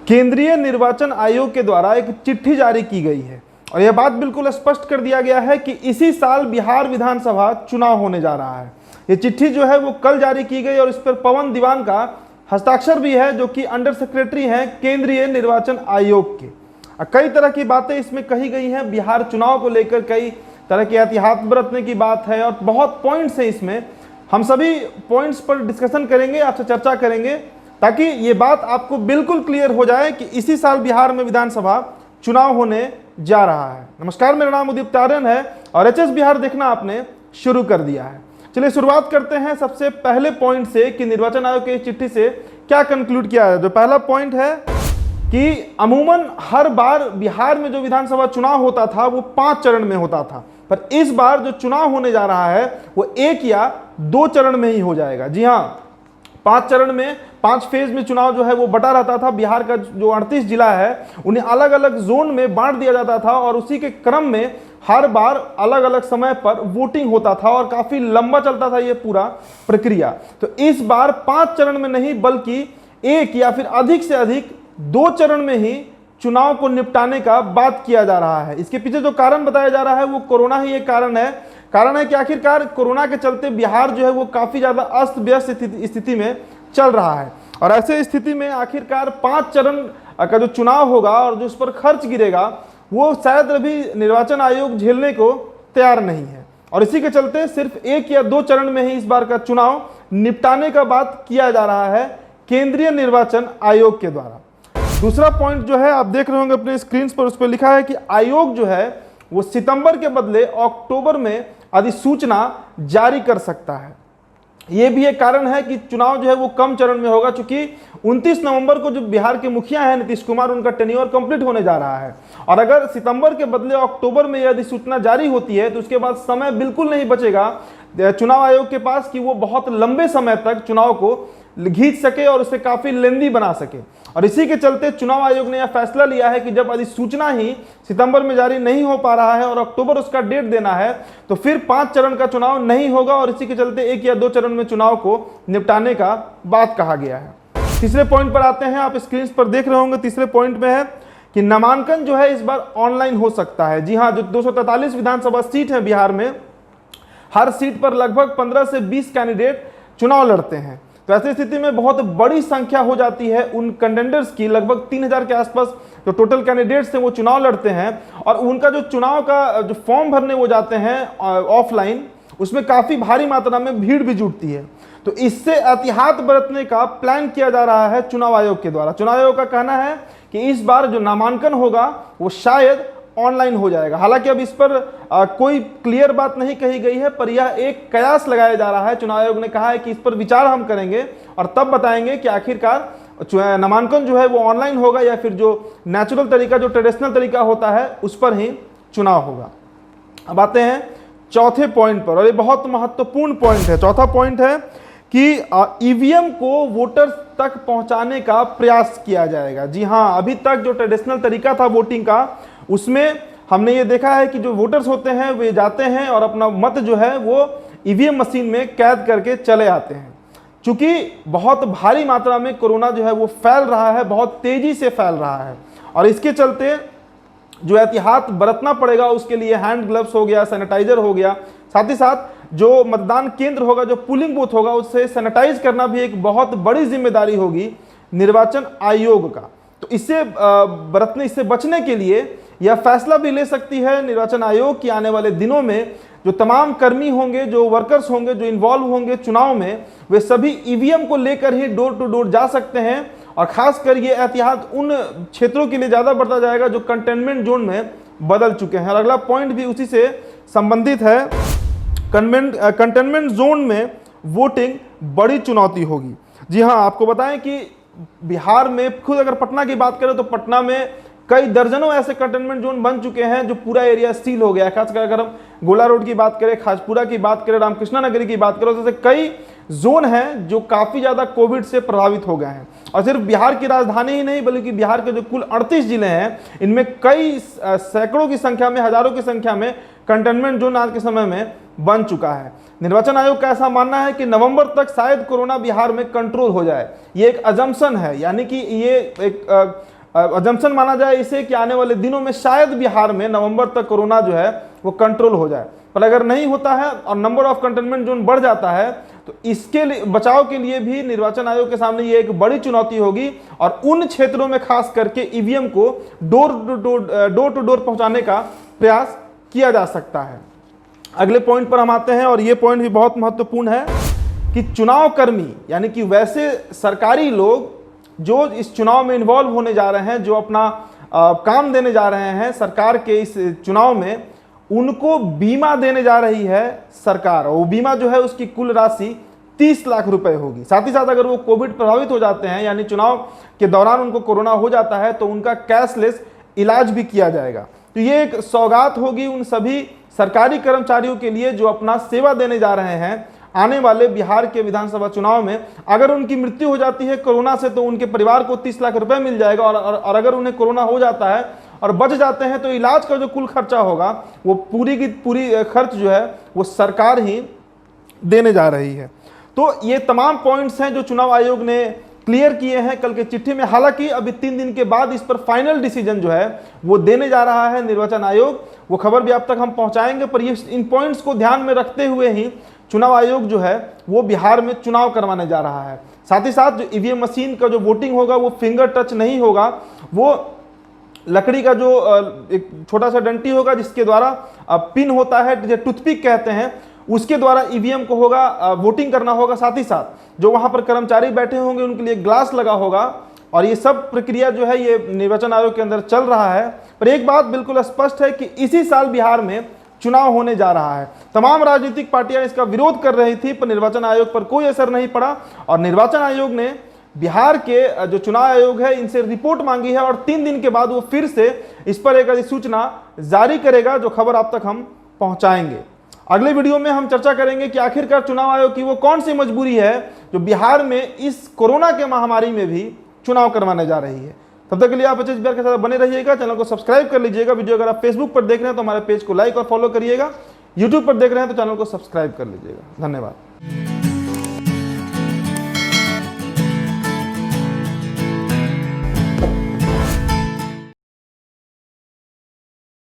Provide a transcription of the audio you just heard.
केंद्रीय निर्वाचन आयोग के द्वारा एक चिट्ठी जारी की गई है और यह बात बिल्कुल स्पष्ट कर दिया गया है कि इसी साल बिहार विधानसभा चुनाव होने जा रहा है। ये चिट्ठी जो है वो कल जारी की गई और इस पर पवन दीवान का हस्ताक्षर भी है, जो कि अंडर सेक्रेटरी हैं केंद्रीय निर्वाचन आयोग के। कई तरह की बातें इसमें कही गई हैं, बिहार चुनाव को लेकर कई तरह की एहतियात बरतने की बात है और बहुत पॉइंट्स हैं इसमें। हम सभी पॉइंट्स पर डिस्कशन करेंगे, आपसे चर्चा करेंगे, ताकि ये बात आपको बिल्कुल क्लियर हो जाए कि इसी साल बिहार में विधानसभा चुनाव होने जा रहा है। नमस्कार, मेरा नाम उदित आर्यन है और एचएस बिहार देखना आपने शुरू कर दिया है। चलिए शुरुआत करते हैं सबसे पहले पॉइंट से कि निर्वाचन आयोग की चिट्ठी से क्या कंक्लूड किया है। जो पहला पॉइंट है कि अमूमन हर बार बिहार में जो विधानसभा चुनाव होता था वो 5 चरण में होता था, पर इस बार जो चुनाव होने जा रहा है वो 1 या 2 चरण में ही हो जाएगा। जी हाँ, 5 चरण में 5 फेज में चुनाव जो है वो बटा रहता था। बिहार का जो 38 जिला है उन्हें अलग अलग जोन में बांट दिया जाता था और उसी के क्रम में हर बार अलग अलग समय पर वोटिंग होता था और काफी लंबा चलता था ये पूरा प्रक्रिया। तो इस बार 5 चरण में नहीं बल्कि 1 या फिर अधिक से अधिक 2 चरण में ही चुनाव को निपटाने का बात किया जा रहा है। इसके पीछे जो कारण बताया जा रहा है वो कोरोना ही एक कारण है कि आखिरकार कोरोना के चलते बिहार जो है वो काफी ज्यादा अस्त व्यस्त स्थिति में चल रहा है और ऐसे स्थिति में आखिरकार 5 चरण का जो चुनाव होगा और जो उस पर खर्च गिरेगा वो शायद अभी निर्वाचन आयोग झेलने को तैयार नहीं है और इसी के चलते सिर्फ 1 या 2 चरण में ही इस बार का चुनाव निपटाने का बात किया जा रहा है केंद्रीय निर्वाचन आयोग के द्वारा। दूसरा पॉइंट जो है आप देख रहे होंगे अपने स्क्रीन पर, उस पर लिखा है कि आयोग जो है वो सितंबर के बदले अक्टूबर में अधिसूचना जारी कर सकता है। यह भी एक कारण है कि चुनाव जो है वो कम चरण में होगा, चूंकि 29 नवंबर को जो बिहार के मुखिया हैं नीतीश कुमार, उनका टेन्योर कंप्लीट होने जा रहा है और अगर सितंबर के बदले अक्टूबर में यह अधिसूचना जारी होती है तो उसके बाद समय बिल्कुल नहीं बचेगा चुनाव आयोग के पास कि वो बहुत लंबे समय तक चुनाव को खींच सके और उसे काफी लेंदी बना सके। और इसी के चलते चुनाव आयोग ने यह फैसला लिया है कि जब अधिसूचना ही सितंबर में जारी नहीं हो पा रहा है और अक्टूबर उसका डेट देना है तो फिर 5 चरण का चुनाव नहीं होगा और इसी के चलते 1 या 2 चरण में चुनाव को निपटाने का बात कहा गया है। तीसरे पॉइंट पर आते हैं, आप स्क्रीन पर देख रहे होंगे। तीसरे पॉइंट में है कि नामांकन जो है इस बार ऑनलाइन हो सकता है। जी हाँ, जो 243 विधानसभा सीट है बिहार में, हर सीट पर लगभग 15 से 20 कैंडिडेट चुनाव लड़ते हैं। तो ऐसी स्थिति में बहुत बड़ी संख्या हो जाती है उन कंटेंडर्स की, लगभग 3000 के आसपास जो टोटल कैंडिडेट्स हैं वो चुनाव लड़ते हैं और उनका जो चुनाव का जो फॉर्म भरने वो जाते हैं ऑफलाइन, उसमें काफी भारी मात्रा में भीड़ भी जुटती है। तो इससे एहतियात बरतने का प्लान किया जा रहा है चुनाव आयोग के द्वारा। चुनाव आयोग का कहना है कि इस बार जो नामांकन होगा वो शायद ऑनलाइन हो जाएगा। हालांकि अब इस पर कोई क्लियर बात नहीं कही गई है, पर यह एक कयास लगाया जा रहा है। चुनाव आयोग ने कहा है कि इस पर विचार हम करेंगे और तब बताएंगे कि आखिरकार नामांकन जो है वो ऑनलाइन होगा या फिर जो नेचुरल तरीका, जो ट्रेडिशनल तरीका होता है, उस पर ही चुनाव होगा। अब आते हैं चौथे पॉइंट पर और ये बहुत महत्वपूर्ण पॉइंट है। चौथा पॉइंट है कि ईवीएम को वोटर्स तक पहुंचाने का प्रयास किया जाएगा। जी हाँ, अभी तक जो ट्रेडिशनल तरीका था वोटिंग का, उसमें हमने ये देखा है कि जो वोटर्स होते हैं वे जाते हैं और अपना मत जो है वो ईवीएम मशीन में कैद करके चले आते हैं। चूंकि बहुत भारी मात्रा में कोरोना जो है वो फैल रहा है, बहुत तेजी से फैल रहा है और इसके चलते जो एहतियात बरतना पड़ेगा उसके लिए हैंड ग्लव्स हो गया, सैनिटाइजर हो गया, साथ ही साथ जो मतदान केंद्र होगा, जो पोलिंग बूथ होगा, उससे सैनिटाइज करना भी एक बहुत बड़ी जिम्मेदारी होगी निर्वाचन आयोग का। तो इससे बचने के लिए यह फैसला भी ले सकती है निर्वाचन आयोग की आने वाले दिनों में जो तमाम कर्मी होंगे, जो वर्कर्स होंगे, जो इन्वॉल्व होंगे चुनाव में, वे सभी ईवीएम को लेकर ही डोर टू डोर जा सकते हैं और खासकर ये एहतियात उन क्षेत्रों के लिए ज़्यादा बढ़ता जाएगा जो कंटेनमेंट जोन में बदल चुके हैं। और अगला पॉइंट भी उसी से संबंधित है, कंटेनमेंट जोन में वोटिंग बड़ी चुनौती होगी। जी हाँ, आपको बताएं कि बिहार में खुद अगर पटना की बात करें तो पटना में कई दर्जनों ऐसे कंटेनमेंट जोन बन चुके हैं जो पूरा एरिया सील हो गया है। खासकर अगर हम गोला रोड की बात करें, खाजपुरा की बात करें, रामकृष्णा नगरी की बात करें, जैसे कई जोन हैं जो काफी ज्यादा कोविड से प्रभावित हो गए हैं। और सिर्फ बिहार की राजधानी ही नहीं बल्कि बिहार के जो कुल 38 जिले हैं इनमें कई सैकड़ों की संख्या में, हजारों की संख्या में कंटेनमेंट जोन आज के समय में बन चुका है। निर्वाचन आयोग का ऐसा मानना है कि नवंबर तक शायद कोरोना बिहार में कंट्रोल हो जाए। ये एक अजम्पशन है, यानी कि ये एक अजम्पशन माना जाए इसे कि आने वाले दिनों में शायद बिहार में नवंबर तक कोरोना जो है वो कंट्रोल हो जाए। पर अगर नहीं होता है और नंबर ऑफ कंटेनमेंट जोन बढ़ जाता है तो इसके लिए बचाव के लिए भी निर्वाचन आयोग के सामने ये एक बड़ी चुनौती होगी और उन क्षेत्रों में खास करके ईवीएम को डोर टू डोर पहुंचाने का प्रयास किया जा सकता है। अगले पॉइंट पर हम आते हैं और ये पॉइंट भी बहुत महत्वपूर्ण है कि चुनाव कर्मी यानी कि वैसे सरकारी लोग जो इस चुनाव में इन्वॉल्व होने जा रहे हैं, जो अपना काम देने जा रहे हैं सरकार के इस चुनाव में, उनको बीमा देने जा रही है सरकार। और वो बीमा जो है उसकी कुल राशि 30 लाख रुपए होगी। साथ ही साथ अगर वो कोविड प्रभावित हो जाते हैं यानी चुनाव के दौरान उनको कोरोना हो जाता है तो उनका कैशलेस इलाज भी किया जाएगा। तो ये एक सौगात होगी उन सभी सरकारी कर्मचारियों के लिए जो अपना सेवा देने जा रहे हैं आने वाले बिहार के विधानसभा चुनाव में। अगर उनकी मृत्यु हो जाती है कोरोना से तो उनके परिवार को 30 लाख रुपए मिल जाएगा और अगर उन्हें कोरोना हो जाता है और बच जाते हैं तो इलाज का जो कुल खर्चा होगा वो पूरी की पूरी खर्च जो है वो सरकार ही देने जा रही है। तो ये तमाम पॉइंट्स हैं जो चुनाव आयोग ने क्लियर किए हैं कल के चिट्ठी में। हालांकि अभी 3 दिन के बाद इस पर फाइनल डिसीजन जो है वो देने जा रहा है निर्वाचन आयोग। वो खबर भी आप तक हम पहुंचाएंगे, पर ये इन पॉइंट्स को ध्यान में रखते हुए ही चुनाव आयोग जो है वो बिहार में चुनाव करवाने जा रहा है। साथ ही साथ जो ईवीएम मशीन का जो वोटिंग होगा वो फिंगर टच नहीं होगा, वो लकड़ी का जो एक छोटा सा डंटी होगा जिसके द्वारा पिन होता है, जिसे टूथपिक कहते हैं, उसके द्वारा ईवीएम को होगा वोटिंग करना होगा। साथ ही साथ जो वहां पर कर्मचारी बैठे होंगे उनके लिए ग्लास लगा होगा और ये सब प्रक्रिया जो है ये निर्वाचन आयोग के अंदर चल रहा है। पर एक बात बिल्कुल स्पष्ट है कि इसी साल बिहार में चुनाव होने जा रहा है। तमाम राजनीतिक पार्टियां इसका विरोध कर रही थी पर निर्वाचन आयोग पर कोई असर नहीं पड़ा और निर्वाचन आयोग ने बिहार के जो चुनाव आयोग है इनसे रिपोर्ट मांगी है और 3 दिन के बाद वो फिर से इस पर एक अधिसूचना जारी करेगा जो खबर आप तक हम पहुंचाएंगे। अगले वीडियो में हम चर्चा करेंगे कि आखिरकार चुनाव आयोग की वो कौन सी मजबूरी है जो बिहार में इस कोरोना के महामारी में भी चुनाव करवाने जा रही है। तब तक के लिए आप अच्छे बिहार के साथ बने रहिएगा, चैनल को सब्सक्राइब कर लीजिएगा। वीडियो अगर आप फेसबुक पर देख रहे हैं तो हमारे पेज को लाइक और फॉलो करिएगा, यूट्यूब पर देख रहे हैं तो चैनल को सब्सक्राइब कर लीजिएगा। धन्यवाद।